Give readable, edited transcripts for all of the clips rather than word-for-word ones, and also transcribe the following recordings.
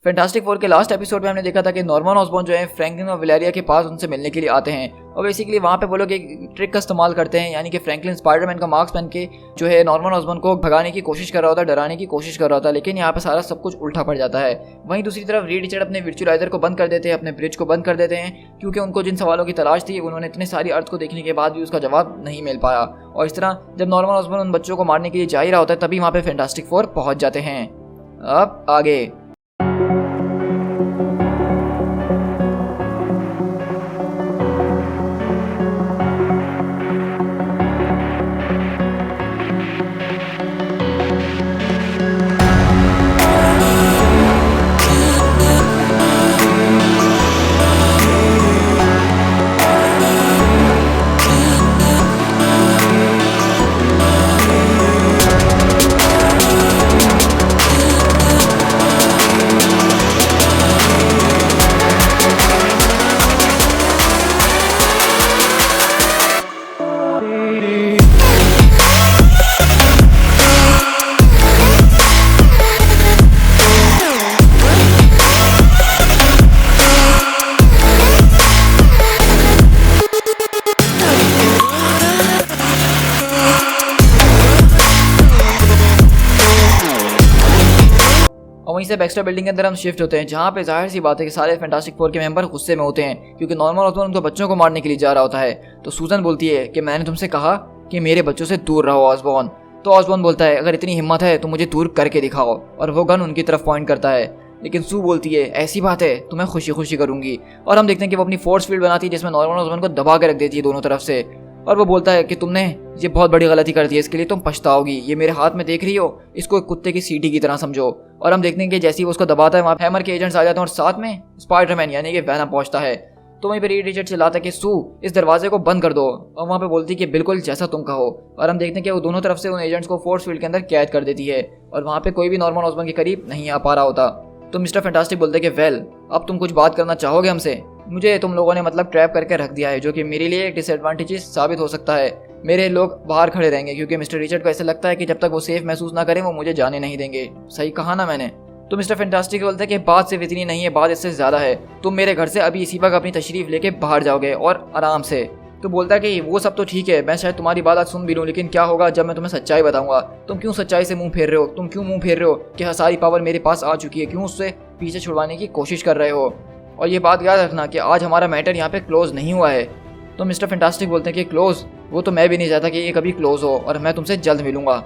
Fantastic four के last episode में हमने देखा था कि नॉर्मन ऑसबॉर्न जो है फ्रैंकलिन और वैलेरिया के पास उनसे मिलने के लिए आते हैं और बेसिकली वहाँ पे वो लोग एक ट्रिक का इस्तेमाल करते हैं, यानी कि फ्रैंकलिन स्पाइडरमैन का मास्क पहन के जो है नॉर्मन ऑसबॉर्न को भगाने की कोशिश कर रहा होता है, डराने की कोशिश कर रहा था, लेकिन यहाँ पे सारा सब कुछ उल्टा पड़ जाता है। वहीं दूसरी तरफ रीड रिचर्ड अपने वर्चुअलाइजर को बंद कर देते हैं, अपने ब्रिज को बंद कर देते हैं, क्योंकि उनको जिन सवालों की तलाश थी उन्होंने इतने सारी अर्थ को देखने के बाद भी उसका जवाब नहीं मिल पाया। और इस तरह जब नॉर्मन ऑसबॉर्न उन बच्चों को मारने के लिए जा ही रहा होता है तभी वहाँ पे फैंटास्टिक फोर पहुंच जाते हैं। अब आगे वहीं से बैक्स्टर बिल्डिंग के अंदर हम शिफ्ट होते हैं, जहाँ पे जाहिर सी बात है कि सारे फैंटास्टिक फोर के मेंबर गुस्से में होते हैं क्योंकि नॉर्मन ऑसबॉर्न उनको बच्चों को मारने के लिए जा रहा होता है। तो सूजन बोलती है कि मैंने तुमसे कहा कि मेरे बच्चों से दूर रहो ऑसबॉर्न। तो ऑसबॉर्न बोलता है अगर इतनी हिम्मत है तो मुझे दूर करके दिखाओ, और वो गन उनकी तरफ पॉइंट करता है। लेकिन सू बोलती है ऐसी बात है तो मैं खुशी खुशी करूंगी, और हम देखते हैं कि वो अपनी फोर्स फील्ड बनाती है जिसमें नॉर्मन ऑसबॉर्न को दबा के रख देती है दोनों तरफ से, और वो बोलता है कि तुमने ये बहुत बड़ी गलती कर दी है, इसके लिए तुम पछताओगी। ये मेरे हाथ में देख रही हो, इसको एक कुत्ते की सीटी की तरह समझो। और हम देखते हैं कि जैसे ही वो उसको दबाता है वहाँ हैमर के एजेंट्स आ जाते हैं और साथ में स्पाइडरमैन यानी कि वेनम पहुंचता है। तो वहीं पर रीड रिचर्ड चिल्लाता है कि सू इस दरवाजे को बंद कर दो, और वहाँ पे बोलती है कि बिल्कुल जैसा तुम कहो। और हम देखते हैं कि वो दोनों तरफ से उन एजेंट्स को फोर्स फील्ड के अंदर कैद कर देती है और वहाँ पे कोई भी नॉर्मन ऑसबॉर्न के करीब नहीं आ पा रहा होता। तो मिस्टर फैंटास्टिक बोलते हैं कि वेल अब तुम कुछ बात करना चाहोगे हमसे? मुझे तुम लोगों ने मतलब ट्रैप करके रख दिया है, जो कि मेरे लिए एक डिसएडवांटेज साबित हो सकता है। मेरे लोग बाहर खड़े रहेंगे क्योंकि मिस्टर रिचर्ड को ऐसा लगता है कि जब तक वो सेफ महसूस ना करें वो मुझे जाने नहीं देंगे। सही कहा ना मैंने? तो मिस्टर फैंटास्टिक बोलते हैं कि बात सिर्फ इतनी नहीं है, बात इससे ज़्यादा है। तुम मेरे घर से अभी इसी वक्त अपनी तशरीफ लेके बाहर जाओगे और आराम से। तो बोलता है कि वो सब तो ठीक है, मैं शायद तुम्हारी बात आज सुन भी लूँ, लेकिन क्या होगा जब मैं तुम्हें सच्चाई बताऊंगा? तुम क्यों सच्चाई से मुंह फेर रहे हो? तुम क्यों मुंह फेर रहे हो कि सारी पावर मेरे पास आ चुकी है? क्यों उससे पीछे छुड़वाने की कोशिश कर रहे हो? और ये बात याद रखना कि आज हमारा मैटर यहाँ पे क्लोज नहीं हुआ है। तो मिस्टर फैंटास्टिक बोलते हैं कि क्लोज? वो तो मैं भी नहीं चाहता कि ये कभी क्लोज हो, और मैं तुमसे जल्द मिलूंगा।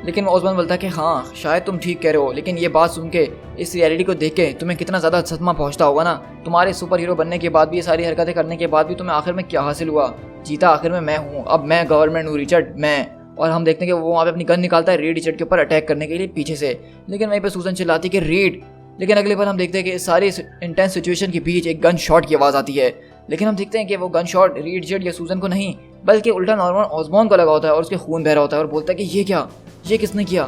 लेकिन ऑसबॉर्न बोलता है कि हाँ शायद तुम ठीक कह रहे हो, लेकिन ये बात सुन के, इस रियलिटी को देख के तुम्हें कितना ज़्यादा सदमा पहुंचता होगा ना। तुम्हारे सुपर हीरो बनने के बाद भी, ये सारी हरकतें करने के बाद भी तुम्हें आखिर में क्या हासिल हुआ? जीता आखिर में मैं हूँ, अब मैं गवर्नमेंट हूँ रिचर्ड, मैं। और हम देखते हैं कि वो वहाँ पे अपनी गन निकालता है रीड रिचर्ड के ऊपर अटैक करने के लिए पीछे से, लेकिन वहीं पर सूजन चिल्लाती कि रीड। लेकिन अगले बार हम देखते हैं कि सारी इंटेंस सिचुएशन के बीच एक गन शॉट की आवाज़ आती है, लेकिन हम देखते हैं कि वो गन शॉट रीड रिचर्ड या सूजन को नहीं बल्कि उल्टा नॉर्मन ऑसबॉर्न को लगा होता है और उसके खून बह रहा होता है, और बोलता है कि ये क्या, ये किसने किया?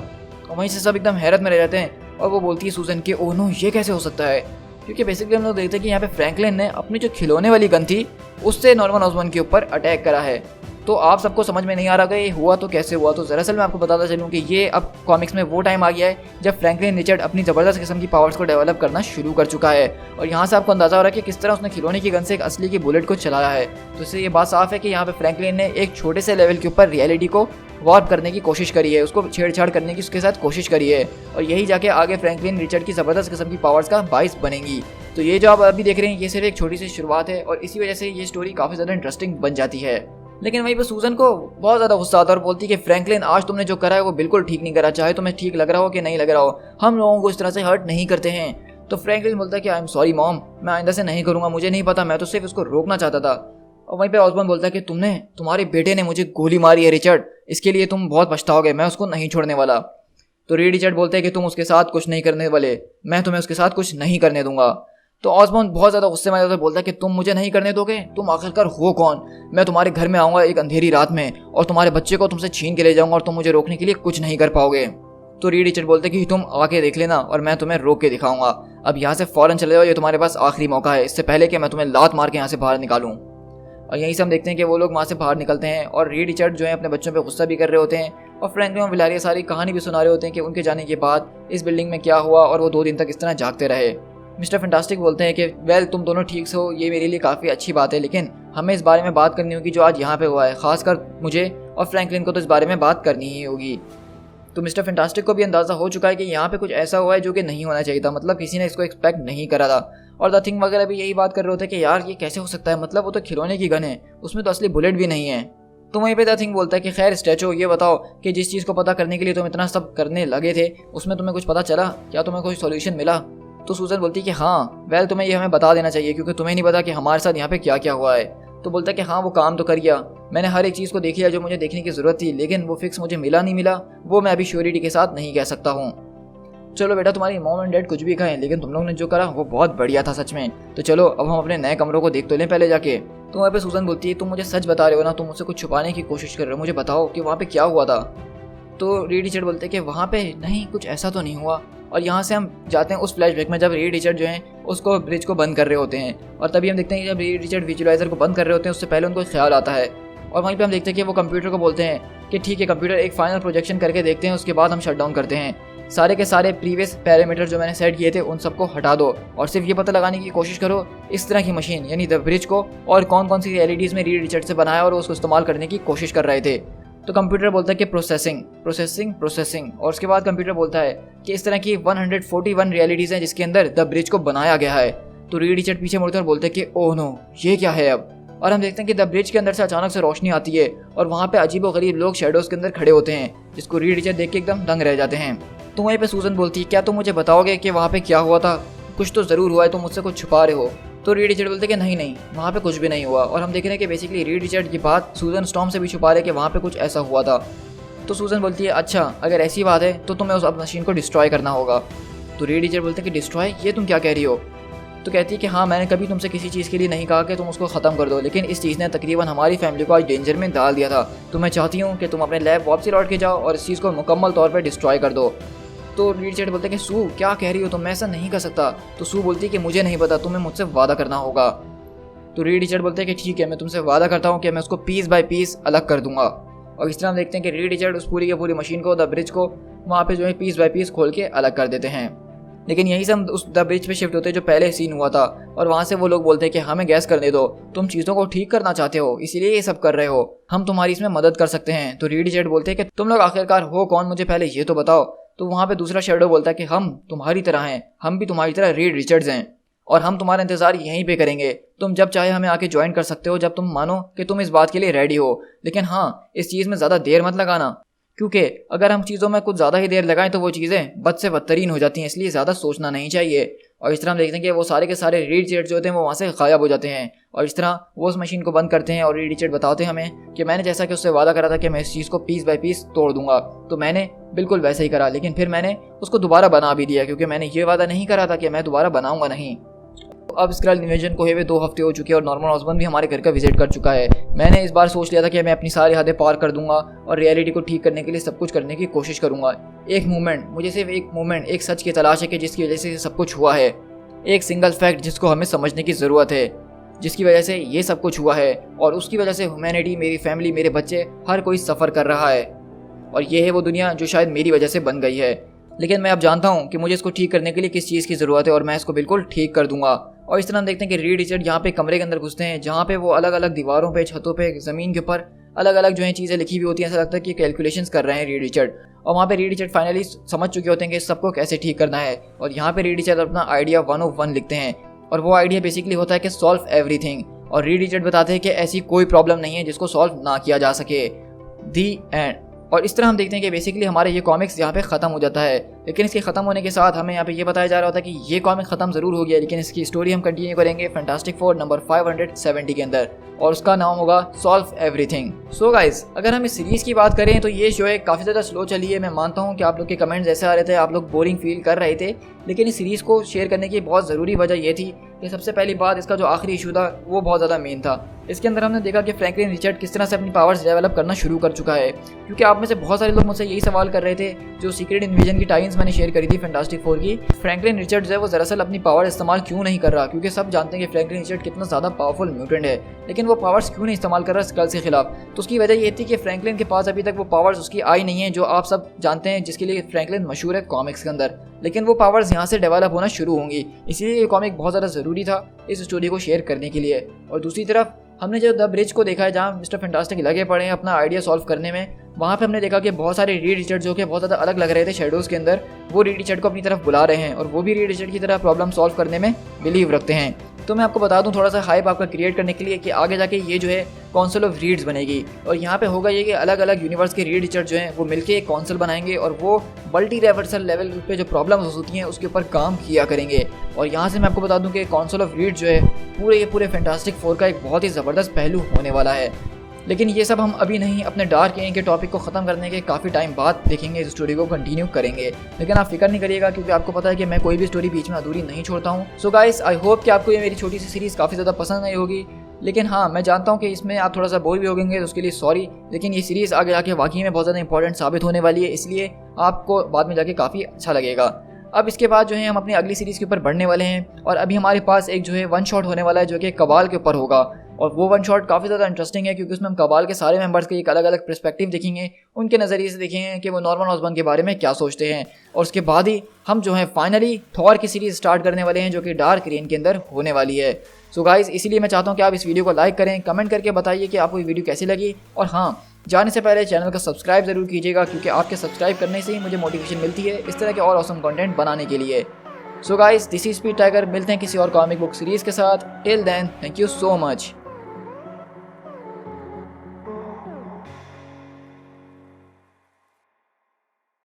और वहीं से सब एकदम हैरत में रह जाते हैं, और वो बोलती है सूजन कि ओह नो ये कैसे हो सकता है? क्योंकि बेसिकली हम लोग देखते हैं कि यहाँ पे फ्रैंकलिन ने अपनी जो खिलौने वाली गन थी उससे नॉर्मन ऑसबॉर्न के ऊपर अटैक करा है। तो आप सबको समझ में नहीं आ रहा कि ये हुआ तो कैसे हुआ? तो दरअसल मैं आपको बताता चलूँ कि ये अब कॉमिक्स में वो टाइम आ गया है जब फ्रैंकलिन रिचर्ड अपनी ज़बरदस्त किस्म की पावर्स को डेवलप करना शुरू कर चुका है, और यहाँ से आपको अंदाजा हो रहा है कि किस तरह उसने खिलौने की गन से एक असली की बुलेट को चलाया है। तो इससे ये बात साफ है कि यहाँ पे फ्रैंकलिन ने एक छोटे से लेवल के ऊपर रियलिटी को वार्प करने की कोशिश करी है, उसको छेड़छाड़ करने की उसके साथ कोशिश करी है, और यही जाके आगे फ्रैंकलिन रिचर्ड की ज़बरदस्त किस्म की पावर्स का बाइस बनेंगी। तो ये जो आप अभी देख रहे हैं ये सिर्फ एक छोटी सी शुरुआत है, और इसी वजह से ये स्टोरी काफ़ी ज़्यादा इंटरेस्टिंग बन जाती है। लेकिन वहीं पर सूजन को बहुत ज़्यादा गुस्सा आता है और बोलती है कि फ्रैंकलिन आज तुमने जो करा है वो बिल्कुल ठीक नहीं करा, चाहे तुम्हें ठीक लग रहा हो कि नहीं लग रहा हो, हम लोगों को इस तरह से हर्ट नहीं करते हैं। तो फ्रैंकलिन बोलता है कि आई एम सॉरी मॉम, मैं आइंदा से नहीं करूँगा, मुझे नहीं पता, मैं तो सिर्फ उसको रोकना चाहता था। और वहीं पे ऑसबॉर्न बोलता है कि तुम्हारे बेटे ने मुझे गोली मारी है रिचर्ड, इसके लिए तुम बहुत पछताओगे, मैं उसको नहीं छोड़ने वाला। तो रीड रिचर्ड बोलते हैं कि तुम उसके साथ कुछ नहीं करने वाले, मैं तुम्हें उसके साथ कुछ नहीं करने दूंगा। तो ऑसबॉर्न बहुत ज़्यादा गुस्से में बोलता है कि तुम मुझे नहीं करने दोगे? तुम आखिरकार हो कौन? मैं तुम्हारे घर में आऊँगा एक अंधेरी रात में और तुम्हारे बच्चे को तुमसे छीन के ले जाऊँगा और तुम मुझे रोकने के लिए कुछ नहीं कर पाओगे। तो रीड रिचर्ड बोलते कि तुम आके देख लेना और मैं तुम्हें रोक के दिखाऊंगा, अब यहाँ से फ़ौरन चले जाओ, ये तुम्हारे पास आखिरी मौका है, इससे पहले कि मैं तुम्हें लात मार के यहाँ से बाहर निकालूँ। और यहीं से हम देखते हैं कि वो लोग वहाँ से बाहर निकलते हैं और रीड रिचर्ड जो है अपने बच्चों पे गुस्सा भी कर रहे होते हैं और फ्रैंकलिन और विलारिया सारी कहानी भी सुना रहे होते हैं कि उनके जाने के बाद इस बिल्डिंग में क्या हुआ और वो 2 दिन तक इस तरह जागते रहे। मिस्टर फैंटास्टिक बोलते हैं कि वेल तुम दोनों ठीक हो, ये मेरे लिए काफ़ी अच्छी बात है, लेकिन हमें इस बारे में बात करनी होगी जो आज यहाँ पे हुआ है, खासकर मुझे और फ्रैंकलिन को तो इस बारे में बात करनी ही होगी। तो मिस्टर फैंटास्टिक को भी अंदाज़ा हो चुका है कि यहाँ पे कुछ ऐसा हुआ है जो कि नहीं होना चाहिए था, मतलब किसी ने इसको एक्सपेक्ट नहीं करा था। और द थिंग वगैरह भी यही बात कर रहे होते हैं कि यार ये कैसे हो सकता है, मतलब वो तो खिलौने की गन है, उसमें तो असली बुलेट भी नहीं है। तो वहीं पे द थिंग बोलता है कि खैर स्टैचू, ये बताओ कि जिस चीज़ को पता करने के लिए तुम इतना सब करने लगे थे उसमें तुम्हें कुछ पता चला, क्या तुम्हें कोई सोल्यूशन मिला? तो सूजन बोलती है कि हाँ वेल तुम्हें ये हमें बता देना चाहिए क्योंकि तुम्हें नहीं पता कि हमारे साथ यहाँ पे क्या क्या हुआ है। तो बोलता है कि हाँ वो काम तो कर गया, मैंने हर एक चीज़ को देख लिया जो मुझे देखने की ज़रूरत थी, लेकिन वो फिक्स मुझे मिला नहीं मिला वो मैं अभी श्योरिटी के साथ नहीं कह सकता हूँ। चलो बेटा तुम्हारी मॉम एंड डैड कुछ भी कहें, लेकिन तुम लोग ने जो करा वो बहुत बढ़िया था सच में। तो चलो अब हम अपने नए कमरों को देख तो लें पहले जाके। तो वहाँ पे सूजन बोलती है तुम मुझे सच बता रहे हो ना, तुम मुझसे कुछ छुपाने की कोशिश कर रहे हो, मुझे बताओ कि वहाँ पे क्या हुआ था। तो रीड रिचर्ड बोलते हैं कि वहाँ पे नहीं कुछ ऐसा तो नहीं हुआ। और यहाँ से हम जाते हैं उस फ्लैशबैक में जब रीड रिचर्ड जो है उसको ब्रिज को बंद कर रहे होते हैं, और तभी हम देखते हैं कि जब रीड रिचर्ड विजुअलाइजर को बंद कर रहे होते हैं उससे पहले उनको ख्याल आता है। और वहीं पे हम देखते हैं कि वो कंप्यूटर को बोलते हैं कि ठीक है कंप्यूटर एक फाइनल प्रोजेक्शन करके देखते हैं, उसके बाद हम शट डाउन करते हैं। सारे के सारे प्रीवियस पैरामीटर जो मैंने सेट किए थे उन सबको हटा दो और सिर्फ ये पता लगाने की कोशिश करो इस तरह की मशीन यानी द ब्रिज को और कौन कौन सी एलईडीज में रीड रिचर्ड से बनाया और उसको इस्तेमाल करने की कोशिश कर रहे थे। तो कंप्यूटर बोलता है कि प्रोसेसिंग प्रोसेसिंग प्रोसेसिंग, और उसके बाद कंप्यूटर बोलता है कि इस तरह की 141 रियलिटीज़ हैं जिसके अंदर द ब्रिज को बनाया गया है। तो रीड रिचर्ड पीछे मुड़ते और बोलते हैं कि ओह नो ये क्या है अब। और हम देखते हैं कि द ब्रिज के अंदर से अचानक से रोशनी आती है और वहाँ पे अजीब व गरीब लोग शेडोज़ के अंदर खड़े होते हैं जिसको रीड रिचर्ड देख के एकदम दंग रह जाते हैं। तो वहीं पे सूजन बोलती है क्या तुम मुझे बताओगे कि वहाँ पे क्या हुआ था, कुछ तो ज़रूर हुआ है, तुम मुझसे कुछ छुपा रहे हो। तो रीड रिचर्ड बोलते हैं कि नहीं वहाँ पे कुछ भी नहीं हुआ। और हम देख रहे हैं कि बेसिकली रीड रिचर्ड की बात सूजन स्टॉर्म से भी छुपा रहे कि वहाँ पे कुछ ऐसा हुआ था। तो सूजन बोलती है अच्छा अगर ऐसी बात है तो तुम्हें उस मशीन को डिस्ट्रॉय करना होगा। तो रीड रिचर्ड बोलते हैं कि डिस्ट्रॉय, ये तुम क्या कह रही हो। तो कहती है कि हाँ मैंने कभी तुमसे किसी चीज़ के लिए नहीं कहा कि तुम उसको ख़त्म कर दो, लेकिन इस चीज़ ने तकरीबन हमारी फैमिली को आज डेंजर में डाल दिया था, तो मैं चाहती हूँ कि तुम अपने लैब वापसी लौट के जाओ और इस चीज़ को मुकम्मल तौर पर डिस्ट्रॉय कर दो। तो रीड रिचर्ड बोलते हैं कि सू क्या कह रही हो तुम, मैं ऐसा नहीं कर सकता। तो सू बोलती है कि मुझे नहीं पता, तुम्हें मुझसे वादा करना होगा। तो रीड रिचर्ड बोलते हैं कि ठीक है मैं तुमसे वादा करता हूँ कि मैं उसको पीस बाय पीस अलग कर दूंगा। और इस तरह हम देखते हैं कि रीड रिचर्ड उस पूरी की पूरी मशीन को, द ब्रिज को वहाँ पे जो है पीस बाय पीस खोल के अलग कर देते हैं। लेकिन यहीं से हम उस द ब्रिज पे शिफ्ट होते हैं जो पहले सीन हुआ था, और वहाँ से वो लोग बोलते हैं कि हमें गैस करने दो, तुम चीज़ों को ठीक करना चाहते हो इसीलिए ये सब कर रहे हो, हम तुम्हारी इसमें मदद कर सकते हैं। तो रीड रिचर्ड बोलते हैं कि तुम लोग आखिरकार हो कौन, मुझे पहले ये तो बताओ। तो वहाँ पे दूसरा शेडो बोलता है कि हम तुम्हारी तरह हैं, हम भी तुम्हारी तरह रीड रिचर्ड्स हैं और हम तुम्हारा इंतजार यहीं पे करेंगे, तुम जब चाहे हमें आके ज्वाइन कर सकते हो जब तुम मानो कि तुम इस बात के लिए रेडी हो। लेकिन हाँ इस चीज़ में ज़्यादा देर मत लगाना, क्योंकि अगर हम चीज़ों में कुछ ज़्यादा ही देर लगाएं तो वो चीज़ें बद से बदतरीन हो जाती हैं, इसलिए ज़्यादा सोचना नहीं चाहिए। और इस तरह हम देखते हैं कि वो सारे के सारे रीड रिचर्ड जो होते हैं वो वहाँ से गायब हो जाते हैं, और इस तरह वो उस मशीन को बंद करते हैं। और रीड रिचर्ड बताते हैं हमें कि मैंने जैसा कि उससे वादा करा था कि मैं इस चीज़ को पीस बाय पीस तोड़ दूंगा, तो मैंने बिल्कुल वैसे ही करा, लेकिन फिर मैंने उसको दोबारा बना भी दिया क्योंकि मैंने ये वादा नहीं करा था कि मैं दोबारा बनाऊंगा नहीं। अब स्क्रल इन्वेजन को हुए 2 हफ्ते हो चुके हैं और नॉर्मन ऑसबॉर्न भी हमारे घर का विजिट कर चुका है। मैंने इस बार सोच लिया था कि मैं अपनी सारी हदें पार कर दूंगा और रियलिटी को ठीक करने के लिए सब कुछ करने की कोशिश करूंगा। एक मोमेंट, मुझे सिर्फ एक मोमेंट, एक सच की तलाश है कि जिसकी वजह से सब कुछ हुआ है, एक सिंगल फैक्ट जिसको हमें समझने की ज़रूरत है, जिसकी वजह से ये सब कुछ हुआ है और उसकी वजह से ह्यूमैनिटी, मेरी फैमिली, मेरे बच्चे, हर कोई सफ़र कर रहा है। और ये है वो दुनिया जो शायद मेरी वजह से बन गई है, लेकिन मैं अब जानता हूँ कि मुझे इसको ठीक करने के लिए किस चीज़ की ज़रूरत है और मैं इसको बिल्कुल ठीक कर दूंगा। और इस तरह हम देखते हैं कि रीड रिचर्ड यहाँ पे कमरे के अंदर घुसते हैं जहाँ पे वो अलग अलग दीवारों पे, छतों पे, ज़मीन के ऊपर अलग अलग जो है चीज़ें लिखी हुई होती हैं। ऐसा लगता है कि कैलकुलेशंस कर रहे हैं रीड रिचर्ड, और वहाँ पे रीड रिचर्ड फाइनली समझ चुके होते हैं कि सबको कैसे ठीक करना है। और यहाँ पे रीड रिचर्ड अपना आइडिया 101 लिखते हैं, और वो आइडिया बेसिकली होता है कि सॉल्व एवरीथिंग। और रीड रिचर्ड बताते हैं कि ऐसी कोई प्रॉब्लम नहीं है जिसको सॉल्व ना किया जा सके। दी एंड। और इस तरह हम देखते हैं कि बेसिकली हमारे ये कॉमिक्स यहाँ पे ख़त्म हो जाता है, लेकिन इसके ख़त्म होने के साथ हमें यहाँ पे ये बताया जा रहा होता है कि ये कॉमिक ख़त्म ज़रूर हो गया, लेकिन इसकी स्टोरी हम कंटिन्यू करेंगे फैंटास्टिक फोर नंबर 570 के अंदर, और उसका नाम होगा सॉल्व एवरीथिंग। सो गाइज, अगर हम इस सीरीज़ की बात करें तो ये शो है काफ़ी ज़्यादा स्लो चली है। मैं मानता हूँ कि आप लोग के कमेंट्स ऐसे आ रहे थे, आप लोग बोरिंग फील कर रहे थे, लेकिन इस सीरीज़ को शेयर करने की बहुत ज़रूरी वजह ये थी कि सबसे पहली बात, इसका जो आखिरी इशू था वो बहुत ज़्यादा मेन था। इसके अंदर हमने देखा कि फ्रैंकलिन रिचर्ड किस तरह से अपनी पावर्स डेवलप करना शुरू कर चुका है, क्योंकि आप में से बहुत सारे लोग मुझसे यही सवाल कर रहे थे जो सीक्रेट इन्वेजन की टाइम्स मैंने शेयर करी थी फैंटास्टिक फोर की, फ्रैंकलिन रिचर्ड्स है वो दरअसल अपनी पावर इस्तेमाल क्यों नहीं कर रहा, क्योंकि सब जानते हैं कि फ्रैंकलिन रिचर्ड कितना ज़्यादा पावरफुल म्यूटेंट है, लेकिन वो पावर्स क्यों नहीं इस्तेमाल कर रहा स्कल्स के खिलाफ। तो उसकी वजह ये थी कि फ्रैंकलिन के पास अभी तक वो पावर्स उसकी आई नहीं है जो आप सब जानते हैं, जिसके लिए फ्रैंकलिन मशहूर है कॉमिक्स के अंदर। लेकिन वो पावर्स यहाँ से डेवलप होना शुरू होंगी, इसीलिए ये कॉमिक बहुत ज़्यादा ज़रूरी था इस स्टोरी को शेयर करने के लिए। और दूसरी तरफ हमने जो द ब्रिज को देखा है जहाँ मिस्टर फैंटास्टिक लगे पड़े हैं अपना आइडिया सॉल्व करने में, वहाँ पे हमने देखा कि बहुत सारे रीड रिचर्ड जो कि बहुत ज़्यादा अलग लग रहे थे शेडोज़ के अंदर, वो रीड रिचर्ड को अपनी तरफ बुला रहे हैं और वो भी रीड रिचर्ड की तरह प्रॉब्लम सॉल्व करने में बिलीव रखते हैं। तो मैं आपको बता दूं थोड़ा सा हाइप आपका क्रिएट करने के लिए कि आगे जाके ये जो है काउंसिल ऑफ रीड्स बनेगी और यहाँ पे होगा ये कि अलग अलग यूनिवर्स के रीड रिचर्ड जो हैं वो मिलके एक काउंसिल बनाएंगे और वो मल्टी रिवर्सल लेवल पे जो प्रॉब्लम्स होती हैं उसके ऊपर काम किया करेंगे। और यहाँ से मैं आपको बता दूं कि काउंसिल ऑफ रीड्स जो है पूरे फैंटास्टिक फोर का एक बहुत ही ज़बरदस्त पहलू होने वाला है। लेकिन ये सब हम अभी नहीं, अपने डार्क एंड के टॉपिक को ख़त्म करने के काफ़ी टाइम बाद देखेंगे, इस स्टोरी को कंटिन्यू करेंगे। लेकिन आप फिक्र नहीं करिएगा क्योंकि आपको पता है कि मैं कोई भी स्टोरी बीच में अधूरी नहीं छोड़ता हूँ। सो गाइस आई होप कि आपको ये मेरी छोटी सी सीरीज़ काफ़ी ज़्यादा पसंद आई होगी। लेकिन हाँ, मैं जानता हूँ कि इसमें आप थोड़ा सा बोर भी हो गएंगे, तो उसके लिए सॉरी। लेकिन ये सीरीज़ आगे जाके वाकई में बहुत ज़्यादा इंपॉर्टेंट साबित होने वाली है, इसलिए आपको बाद में जाके काफ़ी अच्छा लगेगा। अब इसके बाद जो है हम अपनी अगली सीरीज़ के ऊपर बढ़ने वाले हैं और अभी हमारे पास एक जो है वन शॉट होने वाला है जो कि कबाल के ऊपर होगा। और वो वन शॉट काफ़ी ज़्यादा इंटरेस्टिंग है क्योंकि उसमें हम कबाल के सारे मेंबर्स के एक अलग अलग पर्सपेक्टिव देखेंगे, उनके नज़रिए से देखेंगे कि वो नॉर्मन ऑसबॉर्न के बारे में क्या सोचते हैं। और उसके बाद ही हम जो है फाइनली थॉर की सीरीज़ स्टार्ट करने वाले हैं जो कि डार्क रेन के अंदर होने वाली है। सो गाइस, इसीलिए मैं चाहता हूँ कि आप इस वीडियो को लाइक करें, कमेंट करके बताइए कि आपको ये वीडियो कैसी लगी। और हाँ, जाने से पहले चैनल को सब्सक्राइब ज़रूर कीजिएगा क्योंकि आपके सब्सक्राइब करने से ही मुझे मोटिवेशन मिलती है इस तरह के और ऑसम कंटेंट बनाने के लिए। So guys, this is speed tiger. मिलते हैं किसी और कॉमिक बुक सीरीज़ के साथ। Till then, thank you so much.